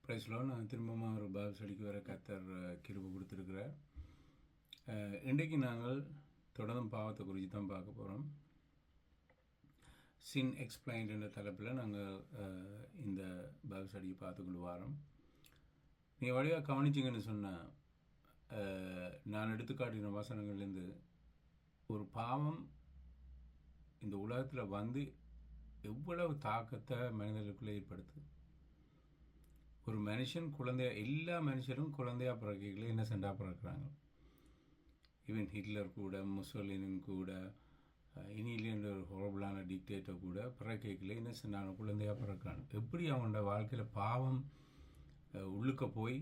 ப்ரைஸ்லோ நான் திரும்பவும் ஒரு பைபிள் ஸ்டடிக்கு வர கர்த்தர் கிருபை கொடுத்துருக்கிறார். இன்றைக்கு நாங்கள் தொடர்ந்து பாவத்தை குறித்து தான் பார்க்க போகிறோம். சின் எக்ஸ்பிளைன்ட் என்ற தலைப்பில் நாங்கள் இந்த பைபிள் ஸ்டடியை பார்த்துக்கொண்டு வரோம். நீங்கள் வழியாக கவனிச்சிங்கன்னு சொன்னால், நான் எடுத்துக்காட்டின வசனங்கள்லேருந்து ஒரு பாவம் இந்த உலகத்தில் வந்து எவ்வளவு தாக்கத்தை மனிதர்களுக்குள்ளே ஏற்படுத்துது. ஒரு மனுஷன் எல்லா மனுஷரும் குழந்தையாக பிறக்கைகளே இன்னசென்ட்டாக பிறக்கிறாங்க. ஈவன் ஹிட்லர் கூட, முசோலினின் கூட, இனிலேன்ற ஒரு ஹொரபிளான டிக்டேட்டர் கூட பிறக்கைகளே இன்னசென்ட்டான குழந்தையாக பிறக்கிறாங்க. எப்படி அவங்களோட வாழ்க்கையில் பாவம் உள்ளுக்க போய்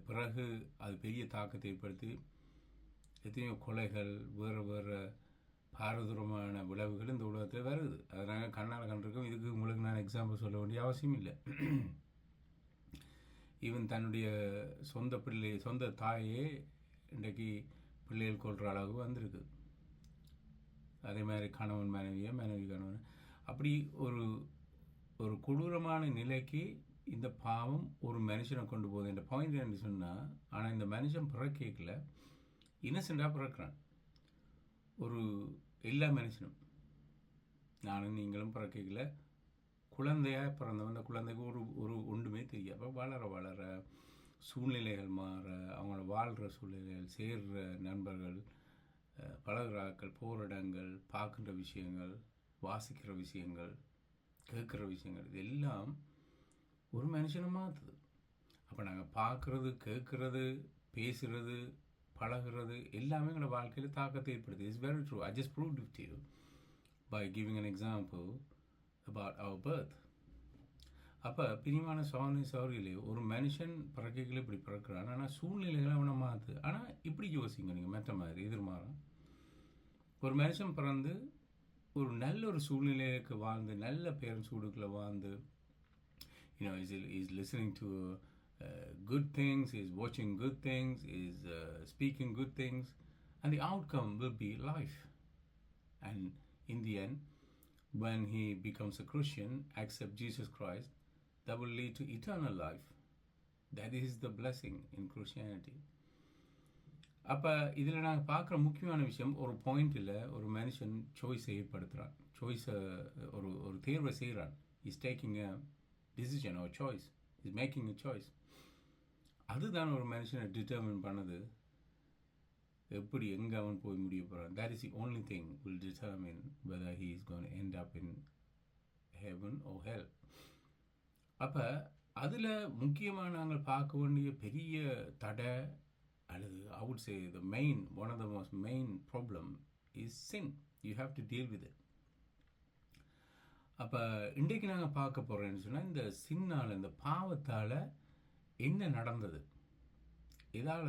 பிறகு அது பெரிய தாக்கத்தை ஏற்படுத்தி எத்தனையோ கொலைகள், வேறு வேறு பாரதூரமான விளைவுகள் இந்த உலகத்தில் வருது. அதை நாங்கள் கண்ணால் கண்டிருக்கோம். இதுக்கு உங்களுக்கு நான் எக்ஸாம்பிள் சொல்ல வேண்டிய அவசியம் இல்லை. ஈவன் தன்னுடைய சொந்த தாயே இன்றைக்கு பிள்ளைகள் கொள்கிற அளவு வந்திருக்கு. அதே மாதிரி கணவன் மனைவி கணவன், அப்படி ஒரு கொடூரமான நிலைக்கு இந்த பாவம் ஒரு மனுஷனை கொண்டு போகுது. இந்த பாயிண்ட் என்ன சொன்னால், ஆனால் இந்த மனுஷன் பிறக்கல இன்னசென்ட்டாக பிறக்கிறான். எல்லா மனுஷனும், நானும் நீங்களும் பிறக்கல குழந்தையாக பிறந்தவன். அந்த குழந்தைக்கு ஒரு ஒன்றுமே தெரியாது. அப்போ வளர சூழ்நிலைகள் மாற, அவங்கள வாழ்கிற சூழ்நிலைகள், சேர்கிற நண்பர்கள், பழகிறாக்கள், போரிடங்கள், பார்க்குற விஷயங்கள், வாசிக்கிற விஷயங்கள், கேட்குற விஷயங்கள், இது எல்லாம் ஒரு மனுஷனை மாற்றுது. அப்போ நாங்கள் பார்க்குறது, கேட்குறது, பேசுகிறது, பழகிறது எல்லாமே எங்களோட வாழ்க்கையில் தாக்கத்தை ஏற்படுது. It's very true. I just proved it to you by giving an example about our birth. அப்போ பிரிவான சௌரியிலே ஒரு மனுஷன் பிறக்கைகளை இப்படி பிறக்கிறான். ஆனால் சூழ்நிலைகளை அவனை மாற்று. ஆனால் இப்படி யோசிங்க நீங்கள், மற்ற மாதிரி எதிர்மாறும். ஒரு மனுஷன் பிறந்து ஒரு நல்ல ஒரு சூழ்நிலைக்கு வாழ்ந்து, நல்ல பேரண்ட்ஸ் வீடுக்குள்ளே வாழ்ந்து, is listening to good things, is watching good things, is speaking good things, and the outcome will be life. And in the end, when he becomes a Christian, accept Jesus Christ, that will lead to eternal life. That is the blessing in Christianity. அப்போ இதில் நாங்கள் பார்க்குற முக்கியமான விஷயம், ஒரு பாயிண்டில் ஒரு மனுஷன் சாய்ஸை ஏற்படுத்துகிறான். ஒரு தேர்வை செய்கிறான். Is taking a decision or choice, is making a choice. அதுதான் ஒரு மனுஷனை டிட்டர்மின் பண்ணது எப்படி எங்கே அவன் போய் முடிய போகிறான். that is the only thing will determine whether he is going to end up in heaven or hell. அப்போ அதில் முக்கியமாக நாங்கள் பார்க்க வேண்டிய பெரிய தடை அல்லது I would say one of the most main problem is sin. You have to deal with it. அப்போ இன்றைக்கு நாங்கள் பார்க்க போகிறோன்னு சொன்னால், இந்த சின்னால், இந்த பாவத்தால் என்ன நடந்தது, இதால்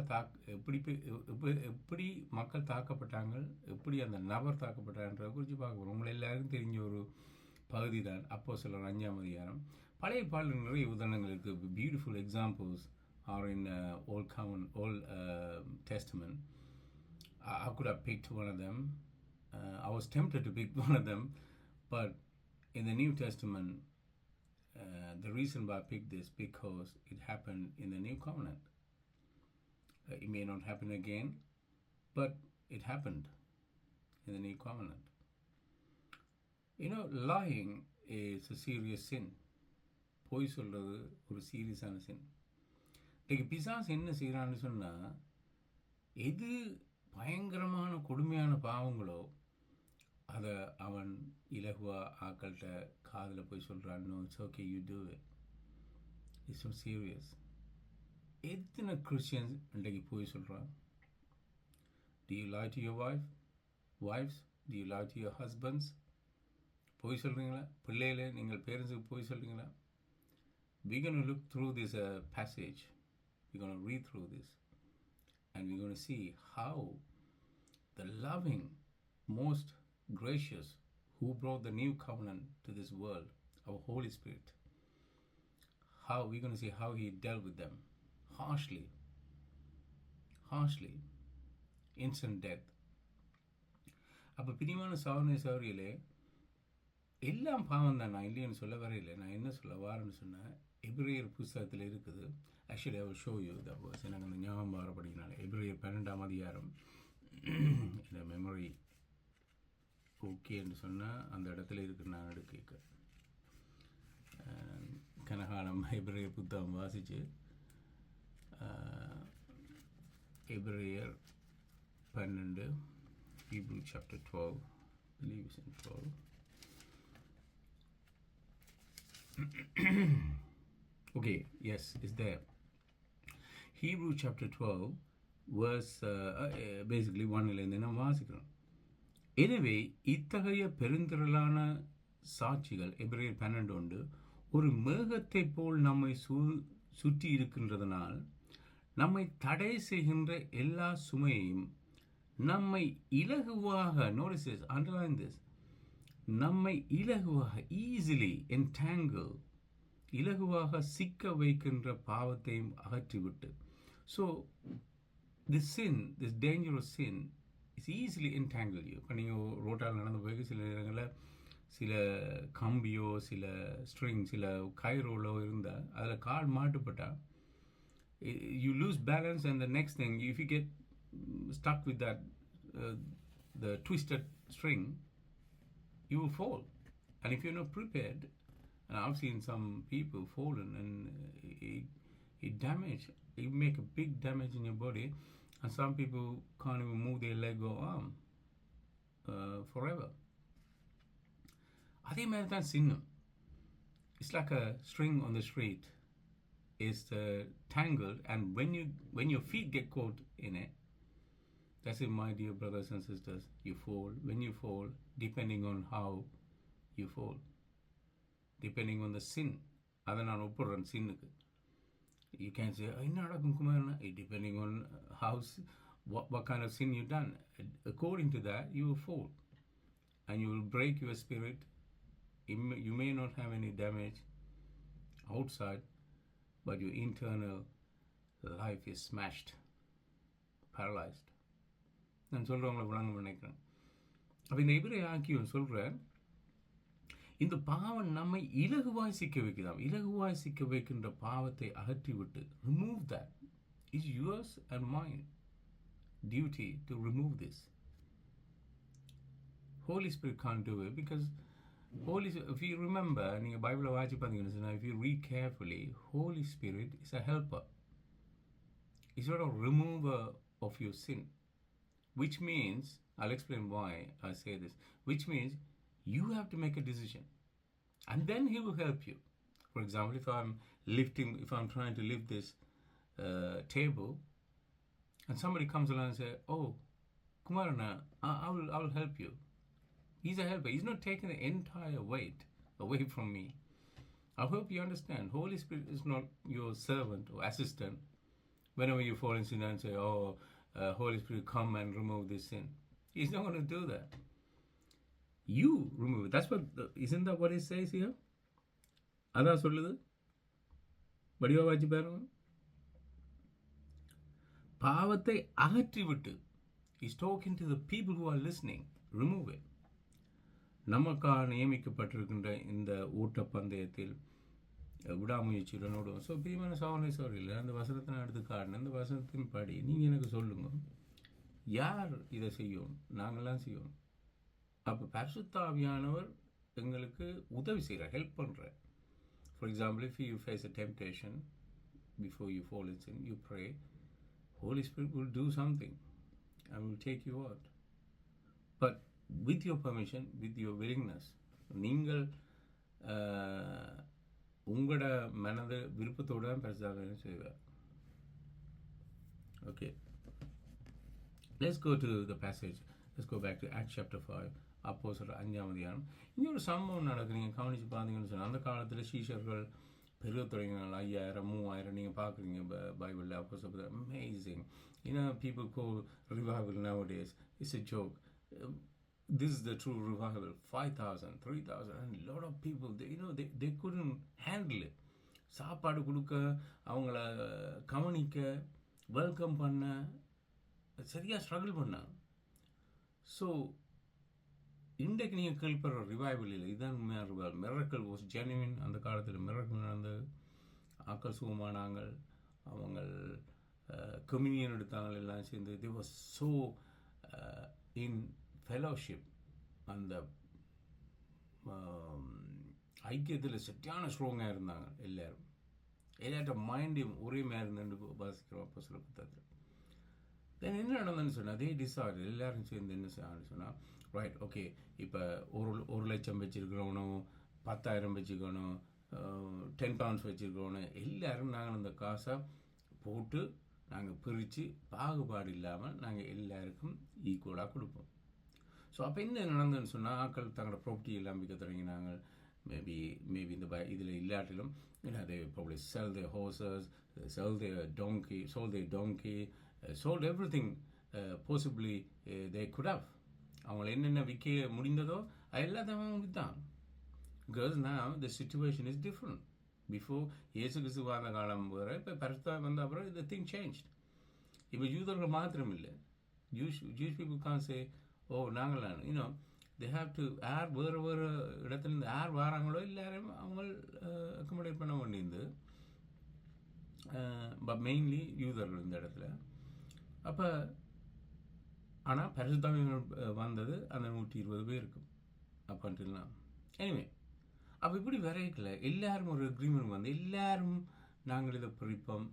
எப்படி மக்கள் தாக்கப்பட்டாங்க, எப்படி அந்த நபர் தாக்கப்பட்டாங்கன்றதை குறித்து பார்க்க போகிறோம். உங்களை எல்லாருக்கும் தெரிஞ்ச ஒரு பகுதி தான் அப்போஸ்தலர் 5ஆம் அதிகாரம். பழைய பாடல் நிறைய உதாரணங்கள் இருக்குது. Beautiful examples R in Old Testament. I could have picked one of them. I was tempted to pick one of them, but in the New Testament, the reason why I picked this because it happened in the New Covenant. It may not happen again, but it happened in the New Covenant. Lying is a serious sin. பொய் சொல்கிறது ஒரு சீரியஸான சின். இன்றைக்கு பிசாசு என்ன செய்கிறான்னு சொன்னால், எது பயங்கரமான கொடுமையான பாவங்களோ அதை அவன் இலகுவாக ஆக்கள்கிட்ட காதில் போய் சொல்கிறான். No, it's okay, you do it. It's so serious. எத்தனை கிறிஸ்டியன்ஸ் இன்றைக்கு போய் சொல்கிறான். Do you lie to your wives? Do you lie to your husbands? போய் சொல்கிறீங்களா? பிள்ளைகளே, நீங்கள் பேரண்ட்ஸுக்கு போய் சொல்கிறீங்களா? We're going to look through this passage. We're going to read through this. And we're going to see how the loving, most gracious, who brought the new covenant to this world, our Holy Spirit, we're going to see how he dealt with them. Harshly, instant death. அப்போ பிரிவான சௌரியிலே எல்லாம் பாவம் தான், நான் இல்லைன்னு சொல்ல வரையில்லை. நான் என்ன சொல்ல வாரேன்னு சொன்னேன், எபிரேயர் புஸ்தகத்தில் இருக்குது. ஆக்சுவலி அவர் ஷோ யூ த வேர்ஸ், எனக்கு அந்த ஞாபகம் வரப்படுகிறனால. எபிரேயர் 12ஆம் அதிகாரம், இந்த மெமரி ஓகேன்னு சொன்னால் அந்த இடத்துல இருக்கு. நான் எடுக்க கனகாலம் எபிரேயர் புத்தகம் வாசித்து எபிரேயர் 12, Hebrew chapter 12, I believe it's in 12. Okay, yes, it's there. Hebrew chapter 12, verse basically 1 நாம் வாசிக்கிறோம். எனவே இத்தகைய பெருந்திரளான சாட்சிகள், எபிரேயர் 12 ஒரு மேகத்தை போல் நம்மை சுற்றி இருக்கின்றதனால் நம்மை தடை செய்கின்ற எல்லா சுமையையும் நம்மை இலகுவாக, notice this, underline this, நம்மை இலகுவாக, easily entangle, இலகுவாக சிக்க வைக்கின்ற பாவத்தையும் அகற்றிவிட்டு. So this sin, this dangerous sin is easily entangle you. இப்போ நீங்கள் ரோட்டால் நடந்து போய் சில நேரங்களில் சில கம்பியோ சில ஸ்ட்ரிங் சில கயிறோலோ இருந்தால் அதில் கால் மாட்டுப்பட்டால் you lose balance, and the next thing, if you get stuck with that the twisted string, you will fall. And if you're not prepared, and I've seen some people fallen and it make a big damage in your body, and some people can't even move their leg or arm forever. அதே மாதிரி தான் சின்னம். It's like a string on the street. Is tangled, and when your feet get caught in it, that's it, my dear brothers and sisters, you fall. When you fall, depending on how you fall, depending on the sin, adha naan opporan sinukku, you can say enna nadakum kumarana, depending on how what kind of sin you done, according to that you will fall and you will break your spirit. You may not have any damage outside, but your internal life is smashed, paralyzed. நான் சொல்கிறவங்களை விளங்க நினைக்கிறேன். அப்போ இந்த எபிரேய ஆக்கியோன் சொல்கிறேன், இந்த பாவம் நம்மை இலகுவாய் சிக்க வைக்குதாம். இலகுவாய் சிக்க வைக்கின்ற பாவத்தை அகற்றிவிட்டு, remove that. It's yours and mine duty to remove this. Holy Spirit can't do it because if you remember, நீங்கள் பைபிளை வாசிச்சு பார்த்தீங்கன்னு சொன்னால், if you read carefully, Holy Spirit is a helper. He's not a remover of your sin, which means, I'll explain why I say this, which means you have to make a decision and then he will help you. For example, if I'm trying to lift this table and somebody comes along and say, oh, Kumarana, I will help you. He's a helper. He's not taking the entire weight away from me. I hope you understand. Holy Spirit is not your servant or assistant. Whenever you fall in sin and say, oh, Holy Spirit, come and remove this sin. He's not going to do that. You remove it. Isn't that what it says here? அதான் சொல்லுது. படிவா வாசி பாருங்க. பாவத்தை அகற்றிவிட்டு. He's talking to the people who are listening. Remove it. நமக்காக நியமிக்கப்பட்டிருக்கின்ற இந்த ஓட்டப்பந்தயத்தில் விடாமுயற்சியுடன் ஓடுவோம். ஸோ பிரியமான சகோதரி, அந்த வசனத்தை நான் எடுத்து காட்டினேன். அந்த வசனத்தின் படி நீங்கள் எனக்கு சொல்லுங்க, யார் இதை செய்யும்? நாங்கள்லாம் செய்வோம். அப்போ பரிசுத்த ஆவியானவர் எங்களுக்கு உதவி செய்கிறார், ஹெல்ப் பண்ணுறார். For example, if you face a temptation before you fall in sin, you pray, Holy Spirit will do something and will take you out. But with your permission, with your willingness, நீங்கள் உங்களோட மனது விருப்பத்தோடு தான் பரிசுத்த செய்வார். Okay, let's go to the passage. Let's go back to Acts chapter 5. அப்போஸ்தலர் 5ஆம் அதிகாரம். இங்கே ஒரு சம்பவம் நடக்குது. நீங்கள் கவனித்து பார்த்தீங்கன்னு சொன்னால், அந்த காலத்தில் சீஷர்கள் பெருக தொடங்கினாங்க. 5000 3000 நீங்கள் பார்க்குறீங்க பைபிளில். அப்போஸ்தலர் amazing. People call revival nowadays, it's a joke. This is the true revival. 5,000, 3,000, and a lot of people, they couldn't handle it. சாப்பாடு கொடுக்க, அவங்கள கவனிக்க, வெல்கம் பண்ண சரியாக ஸ்ட்ரகிள் பண்ணாங்க. ஸோ இன்றைக்கு நீங்கள் கேள்விப்படுற ரிவைவல் இல்லை, இதுதான் உண்மையான ரிவைவல். Miracle was genuine. அந்த காலத்தில் மிரக்கல் நடந்தது, ஆக்கள் சுகமானாங்கள், அவங்க கம்யூனியன் எடுத்தாங்க எல்லாம் சேர்ந்து. தி வாஸ் ஸோ இன் ஃபெலோஷிப். அந்த ஐக்கியத்தில் சரியான ஸ்ட்ராங்காக இருந்தாங்க எல்லோரும். எல்லாட்ட மைண்டையும் ஒரே மாதிரி இருந்துட்டு வாசிக்கிறோம் அப்போ சில புத்தகத்தில். தென் என்ன நடந்ததுன்னு சொன்னால், அதே டிஸார்டர் எல்லோரும் சேர்ந்து என்ன செய்யணும்னு சொன்னால், ரைட் ஓகே இப்போ ஒரு லட்சம் வச்சுருக்கிறவனும் 10,000 வச்சுக்கணும், 10 pounds வச்சுருக்கிறவனும் எல்லோரும் நாங்கள் அந்த காசை போட்டு நாங்கள் பிரித்து பாகுபாடு இல்லாமல் நாங்கள் எல்லாருக்கும் ஈக்குவலாக கொடுப்போம். ஸோ அப்போ என்ன நடந்ததுன்னு சொன்னால், ஆக்கள் தங்களோட ப்ராப்பர்ட்டி எல்லாம் விற்க தொடங்கினாங்க. மேபி இந்த இதில் இல்லாட்டிலும் they probably sell their horses, sold their donkey, sold everything possibly they could have. அவங்களை என்னென்ன விற்க முடிந்ததோ எல்லாத்தையும் விற்றான். Because now the situation is different. Before இயேசு கிறிஸ்து வாழ்ந்த காலம் வரை இப்போ பரிசுத்தம் வந்த அப்புறம் the thing changed. இப்போ யூதர்கள் மாத்திரம் இல்லை, Jewish people can't say நாங்களாம் they have to யார் வேறு இடத்துலேருந்து யார் வராங்களோ எல்லாரையும் அவங்க அக்கமடேட் பண்ண வேண்டியது. பட் மெயின்லி யூதர்கள் இந்த இடத்துல. அப்போ ஆனால் பரிசுத்தம் வந்தது அந்த 120 பேருக்கு அப்படின்ட்டுனா. எனிவே அப்போ இப்படி வரைக்கல எல்லாரும் ஒரு அக்ரிமெண்ட் வந்து எல்லாரும் நாங்கள் இதை பிரிப்போம்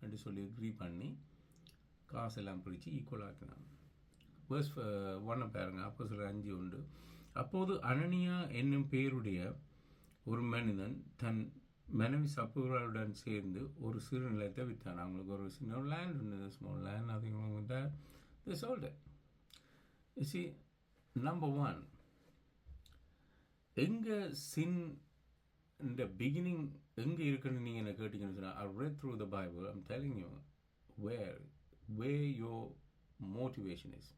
என்று சொல்லி அக்ரி பண்ணி காசெல்லாம் பிரித்து ஈக்குவல் ஆக்கினாங்க. வேர்ஸ் 1 பாருங்க. அப்போஸ்தலர் 5:1. அப்போது அனனியா என்னும் பெயருடைய ஒரு மனிதன் தன் மனைவி சப்புகளுடன் சேர்ந்து ஒரு சிறு நிலத்தை விற்றான். அவங்களுக்கு ஒரு சின்ன லேண்ட் இருந்தது, ஸ்மால் லேண்ட். அதுங்க they sold it. You see, number one, எங்கே சின் இந்த பிகினிங் எங்கே இருக்குன்னு நீங்கள் என்ன கேட்டீங்கன்னு சொன்னால், I read through the Bible, I'm telling you where your motivation is.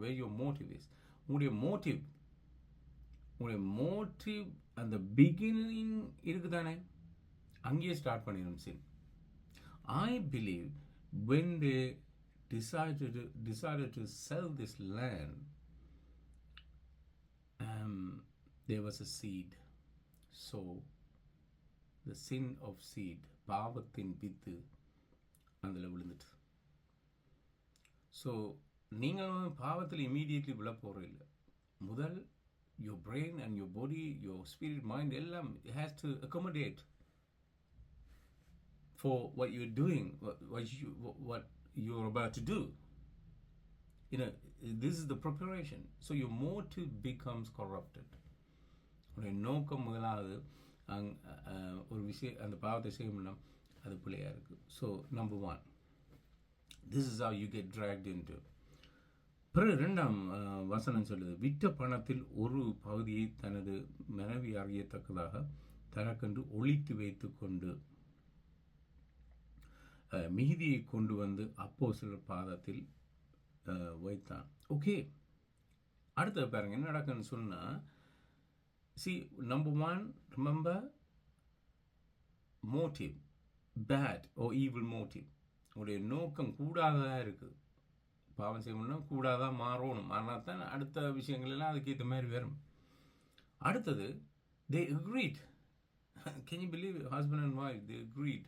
Where your motive is. உங்களுடைய மோட்டிவ் அந்த பிகினிங் இருக்குதானே, அங்கேயே ஸ்டார்ட் பண்ணிடும் சின். I believe when they decided to sell this land, there was a seed. So the sin of seed, பாவத்தின் with அதில் விழுந்துட்டு. So நீங்கள் பாவத்தில் இமீடியட்லி விழ போகிற இல்லை. முதல் your brain and your body, your spirit, mind எல்லாம் has to accommodate for what you're doing, what you're about to do. This is the preparation. So your motive becomes corrupted. உடைய நோக்கம் முதலாவது ஒரு விஷயம் அந்த பாவத்தை செய்யணும்னா அது பிள்ளையாக இருக்குது. So number 1, this is how you get dragged into. பிறகு 2ஆம் வசனம் சொல்லுது, விற்ற பணத்தில் ஒரு பகுதியை தனது மனைவி அறியத்தக்கதாக தனக்கென்று ஒளித்து வைத்து கொண்டு மீதியை கொண்டு வந்து அப்போஸ்தலர் பாதத்தில் வைத்தான். ஓகே, அடுத்தது பாருங்க என்ன நடக்குன்னு சொன்னால், see, number 1, remember motive, bad or evil motive. உடைய நோக்கம் கூடாததாக இருக்குது. பாவம் செய்யணும்னா கூடாதான் மாறணும், ஆனால் தான் அடுத்த விஷயங்கள் எல்லாம் அதுக்கு ஏற்ற மாதிரி வரும். அடுத்தது they agreed. Can you believe it? Husband and wife, they agreed.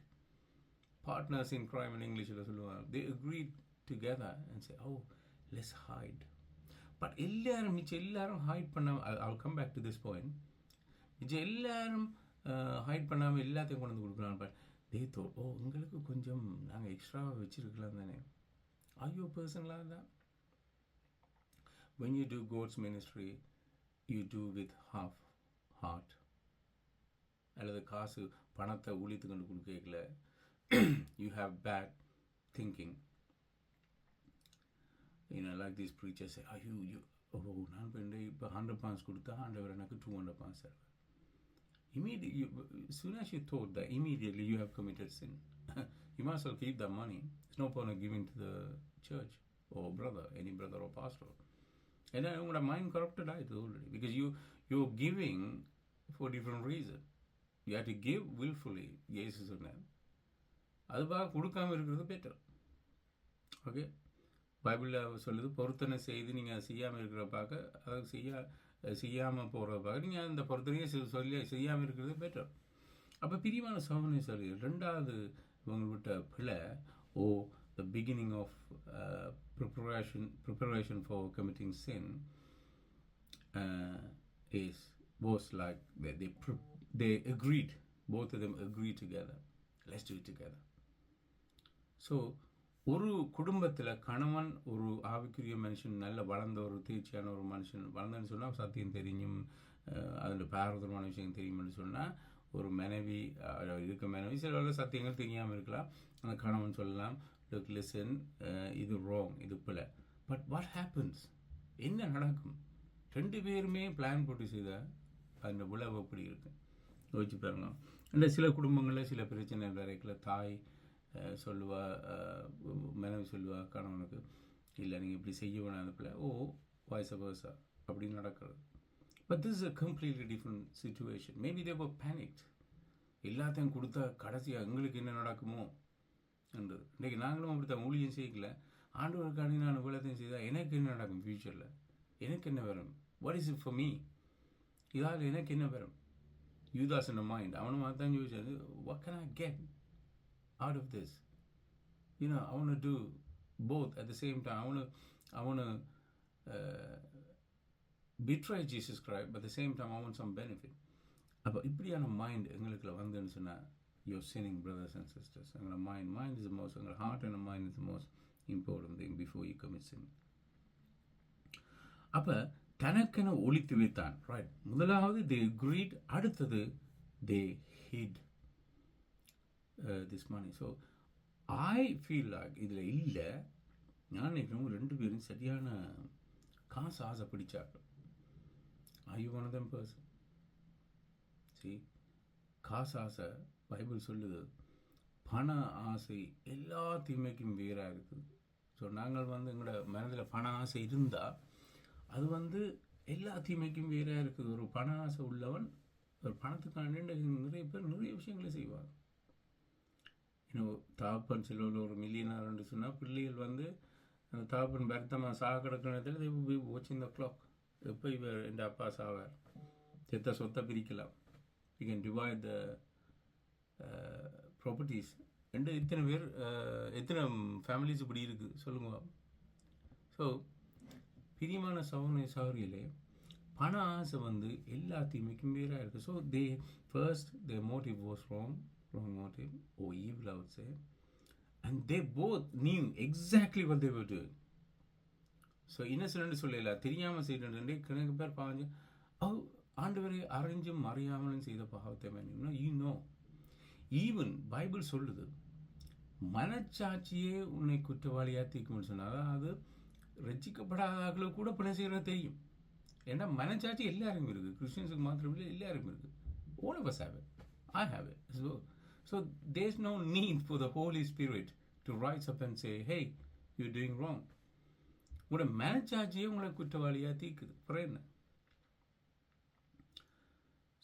Partners in crime in English சொல்லுவாங்க. They agreed together and say, let's hide. But மிச்சம் எல்லாரும் ஹைட் பண்ணாமல், I'll come back to this point. மிச்சம் எல்லாரும் height பண்ணாமல் எல்லாத்தையும் கொண்டு வந்து கொடுக்குறாங்க. பட் they thought, உங்களுக்கு கொஞ்சம் நாங்கள் எக்ஸ்ட்ராவாக வச்சுருக்கலாம் தானே. Are you a person like that? When you do God's ministry, you do with half heart. அல்லது காசு பணத்தை ஊழித்து கொண்டு கொடுக்கல, you have bad thinking. Like these preachers say, நான் இப்போ 100 pounds கொடுத்தா ஆண்டவர் எனக்கு 200 pounds தருவார். Immediately, as soon as you thought that, immediately you have committed sin. You must well keep that money. There's no point of giving to the church or brother, any brother or pastor. And then your mind corrupted already, because you're giving for different reason. You have to give willfully. Yes, சொன்னேன். அதுவாக கொடுக்காம இருக்கிறது better. Okay, பைபிளில் சொல்லுது, பொருத்தனை செய்து நீங்கள் செய்யாமல் இருக்கிற பார்க்க, அதை செய்யாமல் போகிறத பார்க்க நீங்கள் அந்த பொருத்தனையை சொல்லி செய்யாமல் இருக்கிறது பெட்டர். அப்போ பிரியமான சோதனை சொல்லி ரெண்டாவது இவங்கள்கிட்ட பிள்ளை the beginning of preparation for committing sin was like they agreed, both of them agreed together, let's do it together. So ஒரு குடும்பத்தில் கணவன் ஒரு ஆவிக்குரிய மனுஷன், நல்ல வளர்ந்த ஒரு தேர்ச்சியான ஒரு மனுஷன், வளர்ந்தன்னு சொன்னால் சத்தியம் தெரியும், அதில் பாரதமான விஷயம் தெரியும்னு சொன்னால், ஒரு மனைவி இருக்க மனைவி சில சத்தியங்கள் தெரியாமல் இருக்கலாம். அந்த கணவன் சொல்லலாம், லுக் லிசன், இது ராங், இது பிள்ளை. பட் வாட் ஹேப்பன்ஸ், என்ன நடக்கும்? ரெண்டு பேருமே பிளான் போட்டு செய்தால் அந்த விளைவு எப்படி இருக்கு யோசிச்சு பாருங்க. இல்லை சில குடும்பங்களில் சில பிரச்சனை வரைக்கல, தாய் சொல்லுவா, மனைவி சொல்லுவா கணவனுக்கு, இல்லை நீங்கள் இப்படி செய்ய வேணாம் அந்த பிள்ளை, வாய்ஸ் வேர்ஸா அப்படின்னு நடக்கிறது. But this is a completely different situation. Maybe they were panicked. எல்லாத்தையும் கொடுத்தா கடைசியாக எங்களுக்கு என்ன நடக்குமோ என்றது. இன்றைக்கி நாங்களும் அப்படி தான் ஊழியம் செய்யல, ஆண்டவருக்காண்டி நான் உலகத்தையும் செய்தால் எனக்கு என்ன நடக்கும் ஃப்யூச்சரில், எனக்கு என்ன வரும், what is it for me, இதால் எனக்கு என்ன வரும். யூதாஸ் இன் மைண்ட், அவனும் தான் யோசிச்சது, what can I get out of this? I want to do both at the same time. I want to betray Jesus Christ, but at the same time I want some benefit. அப்போ இப்படியான mind எங்களுக்குள்ள வந்துன்னு சொன்னால், you're sinning, brothers and sisters. எங்களோட mind is the most, எங்களோட heart and mind is the most important thing before you commit sin. அப்போ தனக்கென ஒழித்து வைத்தான், ரைட். முதலாவது they agreed, அடுத்தது they hid this money. So I feel like இதில் இல்லை, நான் நினைக்கிறேன் ரெண்டு பேரும் சரியான காசு ஆசை பிடிச்சாங்க. Are you one of them person? See, காசு ஆசை பைபிள் சொல்லுது, பண ஆசை எல்லா தீமைக்கும் வேறாக இருக்குது. ஸோ நாங்கள் எங்களோட மனதில் பண ஆசை இருந்தால் அது எல்லா தீமைக்கும் வேறாக இருக்குது. ஒரு பண ஆசை உள்ளவன் ஒரு பணத்துக்கான நிறைய பேர் நிறைய விஷயங்களை செய்வாங்க. தாப்பன் சிலவில் ஒரு மில்லியனார்ன்னு சொன்னால், பிள்ளைகள் அந்த தாப்பன் பர்த்தமாக சாக கிடக்கிற நேரத்தில் வாட்சிங் த கிளாக், எப்போ இவர் என் அப்பா சாவார், செத்த சொத்தை பிரிக்கலாம், you can divide the properties. இத்தனை பேர், எத்தனை ஃபேமிலிஸ் இப்படி இருக்குது சொல்லுங்க. ஸோ பிரியமான சௌரியிலே பண ஆசை எல்லா தீமைக்கும் வேறாக இருக்குது. So their motive was wrong motive or evil, I would say, and they both knew exactly what they were doing. So innocent சொல்லல, தெரியாமல் செய்யறது கணக்கு பேர் பாவஞ்சு ஆண்டவரை அறிஞ்சும் அறியாமலும் செய்த பாவத்தை ஈவன் பைபிள் சொல்லுது, மனச்சாட்சியே உன்னை குற்றவாளியாக தீர்க்கும்னு சொன்னால், அது ரசிக்கப்படாதவர்களுக்கு கூட பிணை செய்கிறது தெரியும். ஏன்னா மனச்சாட்சி எல்லாருக்கும் இருக்குது, கிறிஸ்டியன்ஸுக்கு மாத்திரம் இல்லை, எல்லாருக்கும் இருக்குது. All of us have it. I have it. So there's no need for the Holy Spirit to rise up and say, hey, you're doing wrong. உங்களோட மனச்சாட்சியே உங்களை குற்றவாளியாக தீர்க்குது. அப்புறம் என்ன?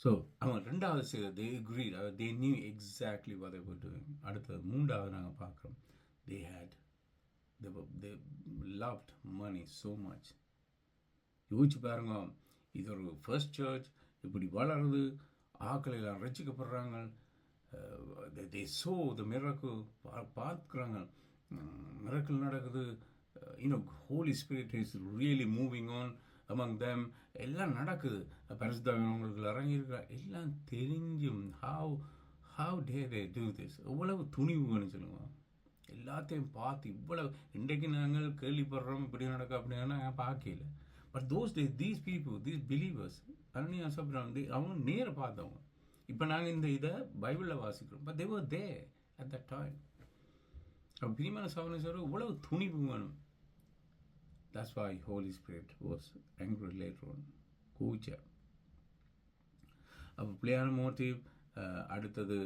ஸோ அவங்க ரெண்டாவது செய்த they agreed, they knew exactly what they were doing. அடுத்தது மூன்றாவது நாங்கள் பார்க்குறோம், they loved money so much. யோசிச்சு பாருங்க, இது ஒரு ஃபர்ஸ்ட் சர்ச், இப்படி வளருது, ஆக்கள் எல்லாம் ரசிக்கப்படுறாங்க, they saw the miracle, பார்க்குறாங்க miracle நடக்குது, Holy Spirit is really moving on among them, எல்லாம் நடக்குது, பரிசுத்தவான்களுக்கு இறங்கியிருக்கா, எல்லாம் தெரிஞ்சும் how dare they do this? இவ்வளவு துணிவுன்னு சொல்லுங்க. எல்லாத்தையும் பார்த்து இவ்வளவு, இன்றைக்கு நாங்கள் கேள்விப்படுறோம் இப்படி நடக்க அப்படின்னா பார்க்கல. But those days, these people, these believers, அருணியா சப்ரான், அவங்க நேர பார்த்தவங்க. இப்போ நாங்கள் இந்த இதை பைபிளில் வாசிக்கிறோம், but they were there at that time. அப்போ பிரியமான சகோதரனே சொல்ற, இவ்வளவு துணிவு வேணும். That's why Holy Spirit was angry later on. கூச்சா. அப்போ பிள்ளையான மோட்டிவ். அடுத்தது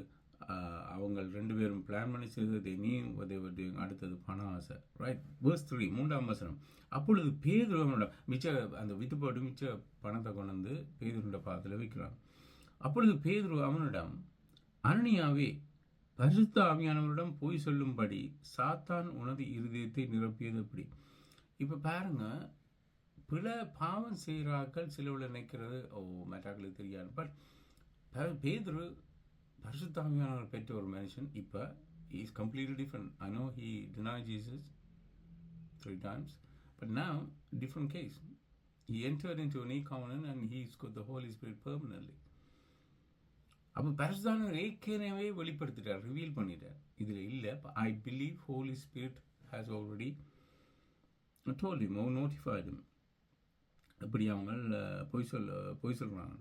அவங்க ரெண்டு பேரும் பிளான் பண்ணி செய்தது, they knew what they were doing. அடுத்தது பண ஆசை, ரைட். verse 3, 3ஆம் வசனம். அப்பொழுது பேதுரு அவனோட அந்த வித்து போட்டு மிச்ச பணத்தை கொண்டு வந்து பேதுருண்ட பாதத்தில் வைக்கிறான். அப்பொழுது பேதுரு அவனிடம், அனனியாவே, பரிசுத்த ஆவியானவரிடம் போய் சொல்லும்படி சாத்தான் உனது இருதயத்தை நிரப்பியது எப்படி? இப்போ பாருங்க, பிற பாவம் செய்கிறார்கள் சிலவில் நினைக்கிறது மெட்டாக்களுக்கு தெரியாது. பட் பேதுரு பரிசுத்தாவியானவர் பெற்ற ஒரு மனுஷன். இப்போ is completely different. I know he denied Jesus 3 times, but now different case. He entered into a new covenant and he's got the Holy Spirit permanently. அப்போ பரிசுத்தாவியானவர் ஏற்கனவே வெளிப்படுத்திட்டார், ரிவீல் பண்ணிட்டார். இதில் இல்லை, I believe Holy Spirit has already told him or notified him. அப்படி அவங்க பொய் சொல்கிறாங்க.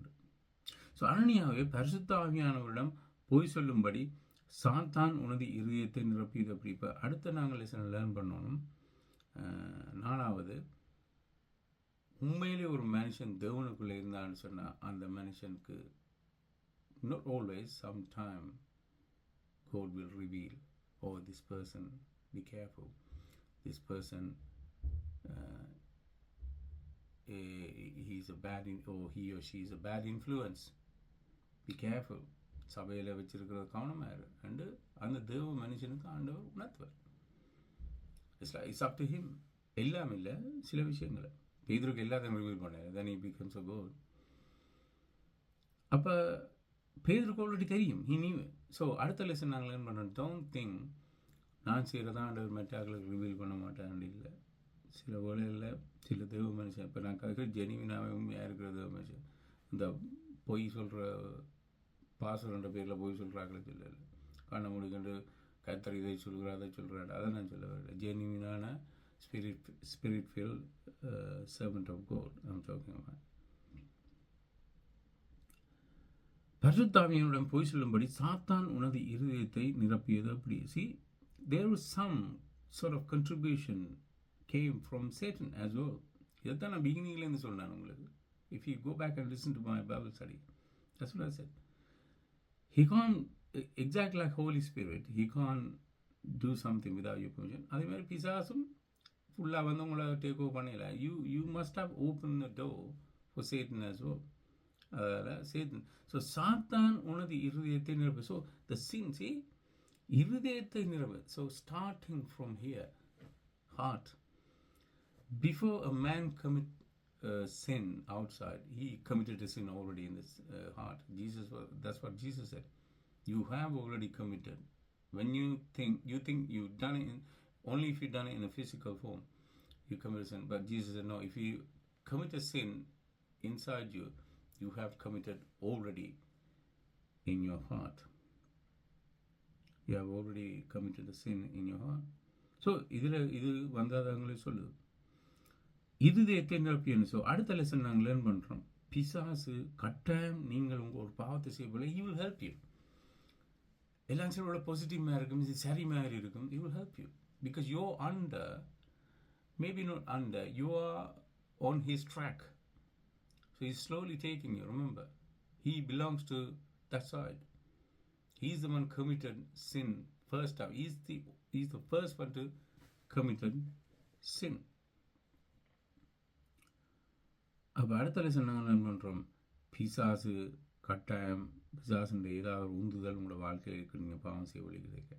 ஸோ அனனியாவே பரிசுத்த ஆவியானவரிடம் பொய் சொல்லும்படி சாத்தான் உனது இருதயத்தை நிரப்பியது. அப்படி இப்போ அடுத்த நாங்கள் லெசன் லேர்ன் பண்ணணும். 4வது, உண்மையிலே ஒரு மனுஷன் தேவனுக்குள்ளே இருந்தான்னு சொன்னால் அந்த மனுஷனுக்கு not always, sometime God will reveal, oh, this person, be careful, this person he's a bad or he or she is a bad influence, be careful. சபையில் வச்சிருக்கிறது கவனமாக இரு அண்டு அந்த தேவ மனுஷனுக்கு ஆண்டவர் உணர்த்துவார். It's up to him. எல்லாம் இல்லை, சில விஷயங்களை பேதுருக்கு எல்லாத்தையும் ரிவீல் பண்ணார். then he becomes a God. அப்போ பேதுருக்கு ஆல்ரெடி தெரியும், he knew. ஸோ அடுத்த லெசன் நாங்கள் லேர்ன் பண்ணோம். டோன்ட் திங்க் நான் செய்கிறதா ஆண்டவர் மெட்டாக்களுக்கு ரிவீல் பண்ண மாட்டேன். இல்லை, சில வேளையில் சில தேவ மனுஷன், இப்போ நான் கேட்குற ஜெனிவினாவே உண்மையாக இருக்கிற தேவ மனுஷன், இந்த பொய் சொல்கிற பாசன்ற பேரில் பொய் சொல்கிறாங்களே சொல்லலை, கண்ணை முடிக்கண்டு கத்தர் இதை சொல்கிறார் அதை சொல்கிறாரு, அதை நான் சொல்ல வரல. ஜெனிவினான spirit fill servant of God I'm talking about. பரிசுத்தாவியனுடன் பொய் சொல்லும்படி சாத்தான் உனது இருதயத்தை நிரப்பியது. அப்படி see there was some sort of contribution came from Satan as well. இதைத்தான் நான் பிகினிங்லேருந்து சொன்னேன் உங்களுக்கு. If you go back and listen to my Bible study, that's what I said. He can't, exactly like Holy Spirit, he can't do something without your permission. அதே மாதிரி பிசாசும் ஃபுல்லாக வந்து உங்களை take over பண்ணல. you must have opened the door for Satan as well. அதில் Chetan. So சாத்தான் உனது இருதயத்தை நிரப்பு. ஸோ த சின், see, இருதயத்தை நிரப்பு. So starting from here, heart. Before a man commit sin outside, he committed a sin already in this heart. That's what Jesus said. You have already committed. When you think you've done it only if you've done it in a physical form, you commit a sin. But Jesus said, no, if you commit a sin inside you, you have committed already in your heart. You have already committed a sin in your heart. So இது வந்தாதவங்களே சொல்லுது, இருதயத்தை நிரப்பியன்னு. So அடுத்த lesson நாங்கள் learn பண்ணுறோம். பிசாசு கட்டாயம் நீங்கள் உங்கள் ஒரு பாவத்தை செய்யப்போல he will help you. எல்லாம் சரி இவ்வளோ பாசிட்டிவாக இருக்கும், இது சரி மாதிரி இருக்கும். he will help you because you're under, maybe not under, you are on his track. So he's slowly taking you. Remember, he belongs to that side. He's the one committed sin first time. He's the first one to committed sin. அப்போ அடுத்த lesson நாங்கள் என்ன பண்ணுறோம்? பிசாசு கட்டாயம், பிசாசுன்ற ஏதாவது ஒரு உந்துதல் உங்களோட வாழ்க்கையில் இருக்கு. நீங்கள் பாவம் செய்ய வழிகிறீங்க.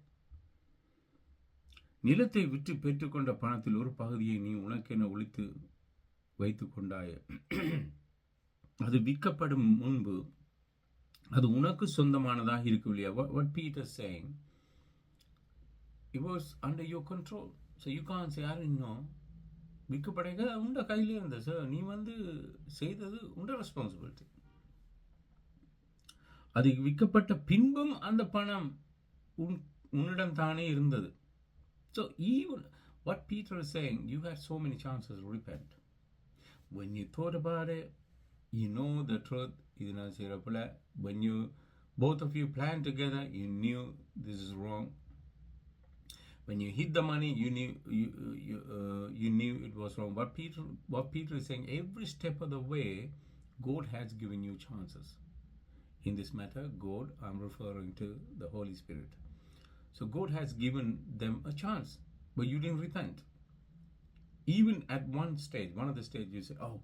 நிலத்தை விற்று பெற்றுக்கொண்ட பணத்தில் ஒரு பகுதியை நீ உனக்கென ஒழித்து வைத்து கொண்டாய, அது விற்கப்படும் முன்பு அது உனக்கு சொந்தமானதாக இருக்கவில்லையா? What Peter is saying, it was under your control. So you can't say, I didn't know. விற்கப்படைக்க உண்ட கையிலே இருந்த சார், நீ வந்து செய்தது உண்ட ரெஸ்பான்சிபிலிட்டி. அது விற்கப்பட்ட பின்பும் அந்த பணம் உன்னிடம் தானே இருந்தது. So even what Peter is saying, you had so many chances to repent. When you thought about it, you know the truth. இது நான் செய்கிறப்பல, when you both of you planned together, you knew this is wrong. When you hid the money, you knew it was wrong. What Peter is saying, every step of the way, God has given you chances. In this matter, God, I'm referring to the Holy Spirit. So God has given them a chance, but you didn't repent. Even at one of the stage, you say, oh,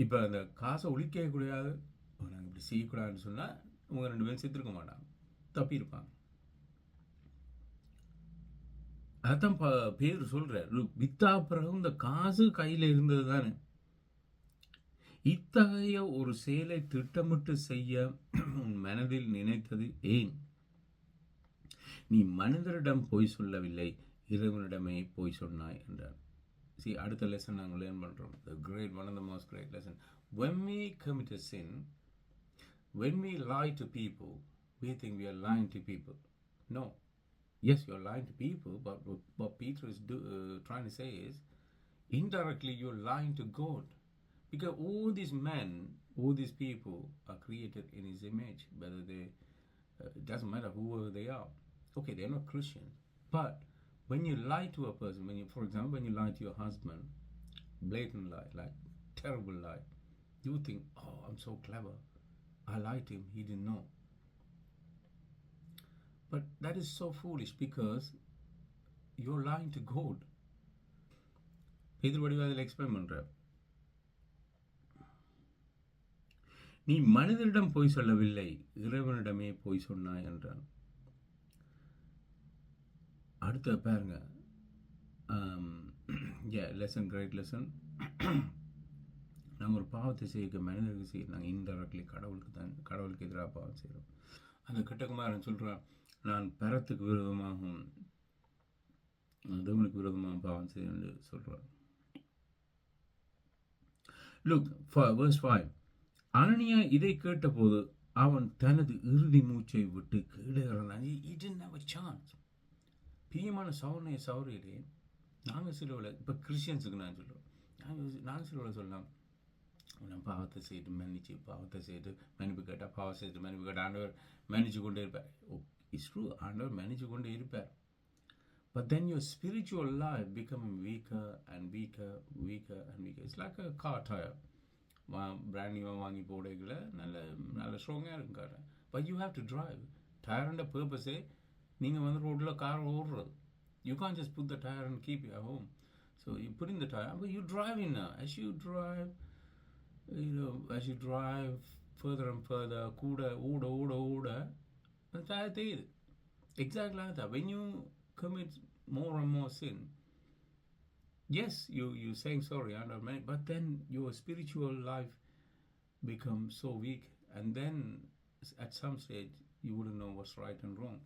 இப்போ அந்த காசை ஒழிக்க கூடாது, நாங்கள் இப்படி செய்யக்கூடாதுன்னு சொன்னால் உங்க 2 பேரும் செத்துருக்க மாட்டாங்க, தப்பியிருப்பாங்க. அதான் பேர் சொல்கிறார், வித்தா பிறகு இந்த காசு கையில் இருந்தது தானே. இத்தகைய ஒரு செயலை திட்டமிட்டு செய்ய உன் மனதில் நினைத்தது ஏன்? நீ மனிதரிடம் போய் சொல்லவில்லை, இறைவனிடமே போய் சொன்னாய் என்றார். See, அடுத்த லெசன் நாங்கள் லேர்ன் பண்ணுறோம். One of the most great lesson. When we commit a sin, when we lie to people, we think we are lying to people. No. Yes, you're lying to people, but what Peter is trying to say is, indirectly you're lying to God. Because all these men, all these people are created in His image, whether they, it doesn't matter whoever they are. Okay, they're not Christians, but when you lie to a person, for example, when you lie to your husband, blatant lie, like terrible lie, you think, oh, I'm so clever, I lied to him, he didn't know. But that is so foolish, because you're lying to God. Peter வடிவாதில் explain பண்றார். நீ மனிதரிடம் போய் சொல்லவில்லை, இறைவனிடமே போய் சொன்னாய் என்றான். அடுத்த பாருங்க, லெசன், கிரேட் லெசன். நாங்கள் ஒரு பாவத்தை செய்ய மனிதருக்கு செய்ய, நாங்கள் இன்டெரக்ட்லி கடவுளுக்கு எதிராக பாவம் செய்கிறோம். அந்த கட்டகுமாரன் சொல்கிறான், நான் பரத்துக்கு விரோதமாகவும் தேவனுக்கு விரோதமாக பாவம் செய்ய சொல்கிறான். Look, verse 5. அனனியா இதை கேட்டபோது அவன் தனது இறுதி மூச்சை விட்டு கீழே இறந்தான். He didn't have a chance. பிரியமான சௌரியிலே நாங்கள் சிலவில், இப்போ கிறிஸ்டியன்ஸுக்கு நான் சொல்லுவோம், நாங்கள் சிலவில் சொல்லலாம், நான் பாவத்தை செய்து மன்னிச்சு, பாவத்தை செய்து மன்னிப்பு கேட்டால், பாவம் செய்து மன்னிப்பு கேட்டால் ஆண்டவர் மன்னிச்சு கொண்டே இருப்பார். இட்ஸ் ட்ரூ, ஆண்டவர் மன்னிச்சு கொண்டே இருப்பார். But then your spiritual life becoming weaker and weaker, weaker and weaker. It's like a car tire. Brand நியூவாக வாங்கி போடைகளை நல்ல ஸ்ட்ராங்காக இருக்கும் car. But you have to drive. டயர்ன்ற பர்பஸே நீங்கள் ரோட்டில் கார் ஓடுறது. You can't just put the tire and keep it at home. So you put in the tire, but you drive in now. As you drive, as you drive further and further, ஓட the tire தேயுது. Exactly like that. When you commit more and more sin, yes, you saying sorry under many, but then your spiritual life becomes so weak, and then at some stage you wouldn't know what's right and wrong.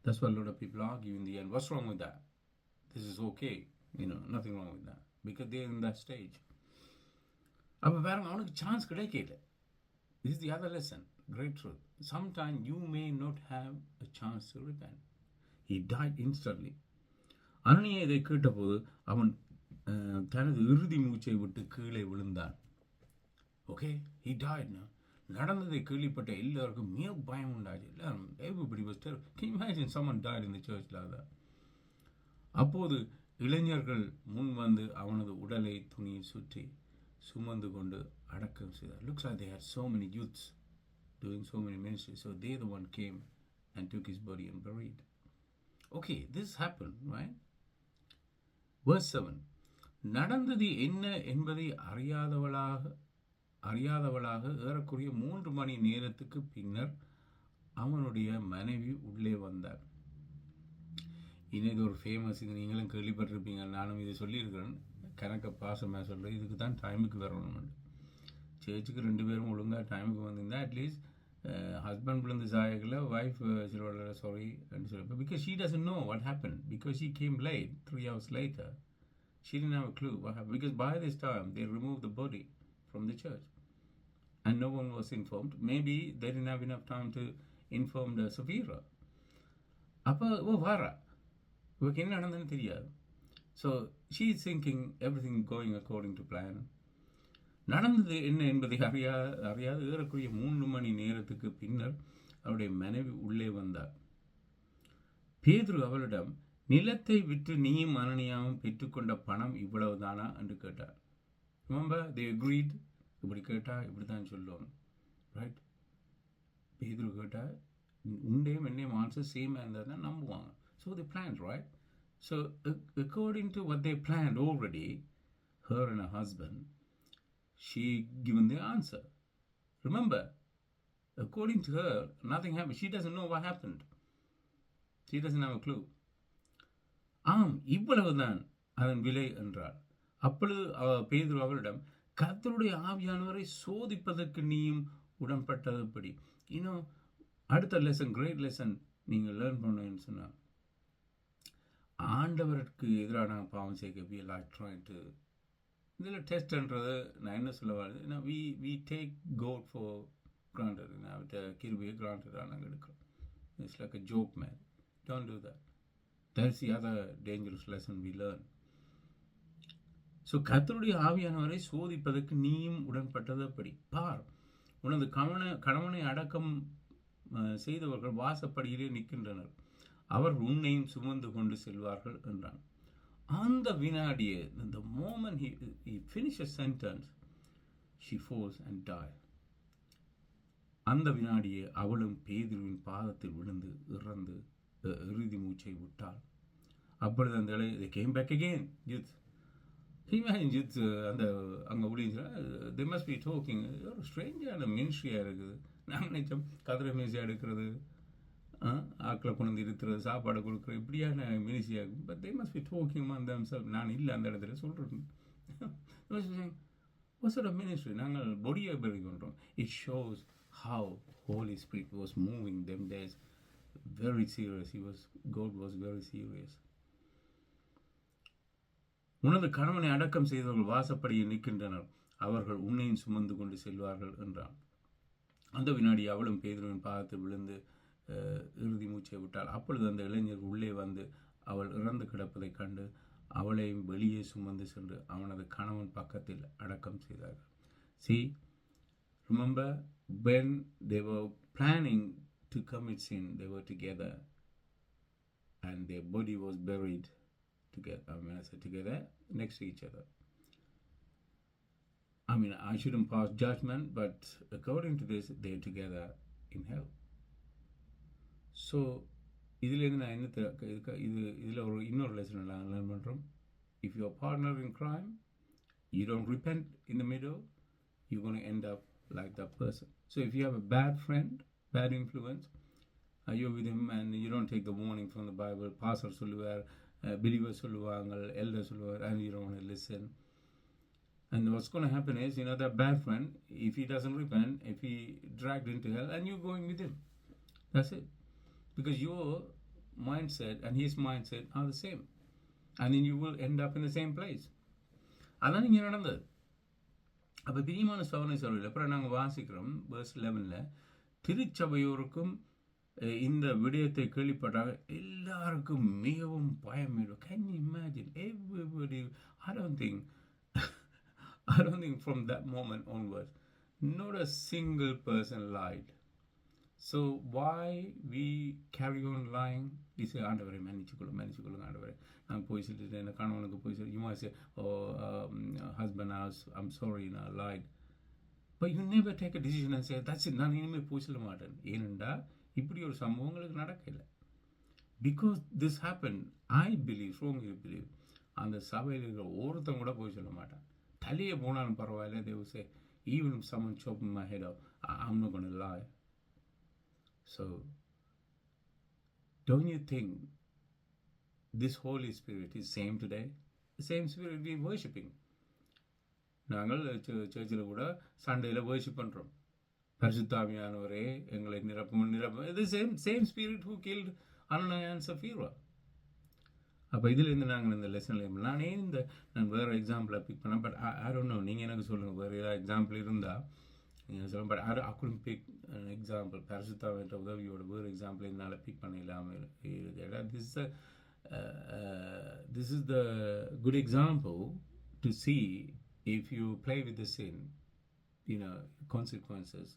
That's why a lot of people argue in the end. What's wrong with that? This is okay, nothing wrong with that, because they're in that stage. அப்போ பாருங்க, அவனுக்கு chance கிடைக்கல. This is the other lesson, great truth. Sometimes you may not have a chance to repent. He died instantly. அனனியா இதை கேட்டபோது அவன் தனது இறுதி மூச்சை விட்டு கீழே விழுந்தான். Okay, he died now. நடந்ததை கேள்விப்பட்ட எல்லாருக்கும் மிக பயம் உண்டாச்சு. எல்லாரும், everybody was terrified. Can you imagine someone died in the church like that? அப்போது இளைஞர்கள் முன் வந்து அவனது உடலை துணியில் சுற்றி சுமந்து கொண்டு அடக்கம் செய்தார். Looks like they had so many youths doing so many ministries, so they the one came and took his body and buried. Okay, this happened, right? Verse 7. நடந்தது என்ன என்பதை அறியாதவளாக ஏறக்குறைய 3 மணி நேரத்துக்கு பின்னர் அவனுடைய மனைவி உள்ளே வந்தார். இது ஒரு ஃபேமஸ், இது நீங்களும் கேள்விப்பட்டிருப்பீங்க, நானும் இதை சொல்லியிருக்கிறேன். கணக்க பாசமாக சொல்கிறேன், இதுக்கு தான் டைமுக்கு வரணும். சேர்ச்சுக்கு 2 பேரும் ஒழுங்காக டைமுக்கு வந்திருந்தா அட்லீஸ்ட் ஹஸ்பண்ட் விழுந்து சாயக்கில் ஒய்ஃப் சில சாரி அப்படின்னு சொல்லி, because she doesn't know what happen, because she came late 3 hours later. She didn't have a clue what happened, because by this time they removed the body from the church and no one was informed. Maybe they didn't have enough time to inform the Sapphira. அப்போ வாரா, இவருக்கு என்ன நடந்ததுன்னு தெரியாது. So she is thinking everything going according to plan. நடந்தது என்ன என்பதை அறியாது ஏறக்குறைய 3 மணி நேரத்துக்கு பின்னர் அவருடைய மனைவி உள்ளே வந்தார். பேதுரு அவளிடம், நிலத்தை விற்று நீயும் அனனியாவும் பெற்றுக்கொண்ட பணம் இவ்வளவு தானா என்று கேட்டார். Remember, they agreed. இப்படி கேட்டால் இப்படி தான் சொல்லுவாங்க, ரைட்? பேதுரு கேட்டால் உண்டையும் என்னையும் ஆன்சர் சேமாக இருந்தால் தான் நம்புவாங்க. So they planned, right? So according to what they planned already, her and her husband, she given the answer. Remember, according to her, nothing happened. She doesn't know what happened. She doesn't have a clue. ஆம், இவ்வளவுதான் அதன் விலை என்றாள். அப்பொழுது பேதுரு அவளிடம், கர்த்தருடைய ஆவியானவரை சோதிப்பதற்கு நீயும் உடன்பட்டதுபடி. இன்னும் அடுத்த லெசன், கிரேட் லெசன் நீங்கள் லேர்ன் பண்ணணும்னு சொன்னால், ஆண்டவருக்கு எதிராக நாங்கள் பாவம் செய்ய வி லைக் ட்ரைங் டு இதில் டெஸ்ட்ன்றது நான் என்ன சொல்ல வரது, we take God for granted. அவர்கிட்ட கிருபியை கிராண்டடாக நாங்கள் எடுக்கிறோம். It's like a joke man. Don't do that. That's the other dangerous lesson we learn. So கர்த்தருடைய ஆவியானவரை சோதிப்பதற்கு நீயும் உடன்பட்டது அப்படி. பார், உனது கணவனை அடக்கம் செய்தவர்கள் வாசப்படியிலே நிற்கின்றனர், அவர் உன்னையும் சுமந்து கொண்டு செல்வார்கள் என்றான். அந்த வினாடியே, the moment he finished a sentence, she falls and died. அந்த வினாடியே அவளும் பேதுருவின் பாதத்தில் விழுந்து இறந்து இறுதி மூச்சை விட்டாள். அப்பொழுது அந்த they came back again. Youth, imagine youth, அந்த அங்கே விழிஞ்சா they must be talking, ஒரு ஸ்ட்ரேஞ்சான மினிஸ்ட்ரியாக இருக்குது. நாங்கள் நினைச்சோம் கதிரை மேசியாக எடுக்கிறது, ஆக்களை கொண்டு இருக்கிறது, சாப்பாடு கொடுக்குறது, இப்படியான மினிஸ்ட்ரியாக. But they must be talking among themselves. நான் இல்லை அந்த இடத்துல சொல்கிறேன். what sort of ministry? நாங்கள் பொடியை பெருகி கொண்டோம். It shows how Holy Spirit was moving them days. Very serious. God was very serious. உனது கணவனை அடக்கம் செய்தவர்கள் வாசப்படியில் நிற்கின்றனர், அவர்கள் உன்னையும் சுமந்து கொண்டு செல்வார்கள் என்றான். அந்த வினாடி அவளும் பேதுருவின் பாதத்தில் விழுந்து இறுதி மூச்சை விட்டாள். அப்பொழுது அந்த இளைஞர் உள்ளே வந்து அவள் இறந்து கிடப்பதை கண்டு அவளையும் வெளியே சுமந்து சென்று அவனது கணவன் பக்கத்தில் அடக்கம் செய்தார்கள். See, remember when they were planning to commit sin, they were together and their body was buried together. When I say together, next to each other. I shouldn't pass judgment, but according to this, they're together in hell. So இதிலேருந்து நான் என்ன இதில் ஒரு இன்னொரு lesson learn பண்ணுறோம். If your partner in crime, you don't repent in the middle, you're going to end up like that person. So if you have a bad friend, bad influence, you're with him and you don't take the warning from the Bible, pastor சொல்லுவார், believers சொல்லுவாங்க, elders சொல்லுவார், and you don't want to listen. And what's going to happen is, that bad friend, if he doesn't repent, if he dragged into hell, and you're going with him. That's it. Because your mindset and his mindset are the same. And then you will end up in the same place. அதான் இங்கே நடந்தது. அப்போ பிரியமான சோதனை சொல்ல அப்புறம் நாங்கள் வாசிக்கிறோம் verse 11, திருச்சபையோருக்கும் இந்த விடயத்தை கேள்விப்பட்டாங்க, எல்லாருக்கும் மிகவும் பயம். Can you imagine? Everybody, I don't think from that moment onwards, not a single person lied. So why we carry on lying? We say, ஆண்டவரை மன்னிச்சுக்கொள்ளுங்க ஆண்டவரை, நான் போய் சொல்லிட்டு என்ன கணவனுக்கு போய் சொல்லி, you might say, husband, I'm sorry, I lied. But you never take a decision and say, that's it, நான் இனிமேல் போய் சொல்ல மாட்டேன். ஏனெண்டா இப்படி ஒரு சம்பவங்களுக்கு நடக்கலை. Because this happened, I strongly believe, அந்த சபையில் இருக்கிற ஒருத்தன் கூட போய் சொல்ல மாட்டான். தலையை போனாலும் பரவாயில்ல, they will say, even if someone chopped my head off, I'm not going to lie. So, don't you think this Holy Spirit is same today? The same Spirit we are worshipping. நாங்கள் சர்ச்சில் கூட சண்டேயில் worship பண்ணுறோம். பரிசுத்தாவியானவரே எங்களை நிரப்பும். இது same spirit who killed Ananias and Sapphira. அப்போ இதிலேருந்து நாங்கள் இந்த லெசனில் நான் வேறு எக்ஸாம்பிளை பிக் பண்ணேன். பட் I don't know, நீங்கள் எனக்கு சொல்லுங்கள், வேறு ஏதாவது எக்ஸாம்பிள் இருந்தால் நீங்கள் சொல்லுங்கள். But I couldn't pick an example. பரிசுத்தாவின்ற உதவியோட வேறு எக்ஸாம்பிள் என்னால் பிக் பண்ண இல்லாமல் இருக்குது. This is the good example to see if you play with the sin, consequences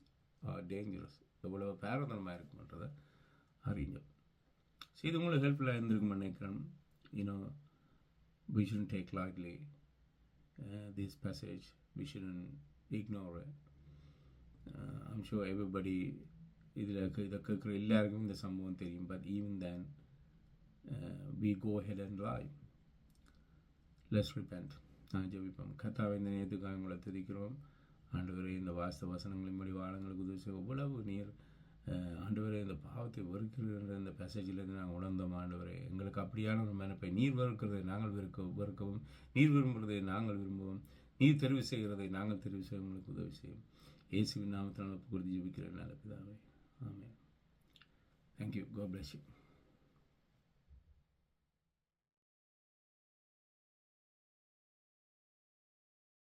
are dangerous. எவ்வளோ பேரதனமாக இருக்குன்றதை அறிஞ்சோம். ஸோ இது உங்களுக்கு ஹெல்ப்ஃபுல்லாக இருந்திருக்குன்னு நினைக்கிறேன். We shouldn't take lightly this passage. We shouldn't ignore it. I'm sure everybody, இதை கேட்குற எல்லாருக்கும் இந்த சம்பவம் தெரியும். But even then, we go ahead and lie. Let's repent. நான் ஜெபிப்போம். கர்த்தாவே, இந்த நேரத்துக்காக உங்களை துதிக்கிறோம். ஆண்டவரே, இந்த வாஸ்த வசனங்களின் படி வாழங்களுக்கு உதவி எவ்வளவு நீர் ஆண்டவரே இந்த பாவத்தை வெறுக்கிற இந்த பேசேஜிலேருந்து நாங்கள் உணர்ந்தோம். ஆண்டவரே எங்களுக்கு அப்படியான ஒரு மனப்பை நீர் வெறுக்கிறதை நாங்கள் வெறுக்கவும், நீர் விரும்புகிறதை நாங்கள் விரும்புவோம், நீர் தெரிவு செய்கிறதை நாங்கள் தெரிவு செய்ய உங்களுக்கு உதவி செய்யும். இயேசுவின் நாமத்தினால் குறித்து ஜெபிக்கிறேன் நல்ல பிதாவே. ஆமென். தேங்க்யூ. God bless you.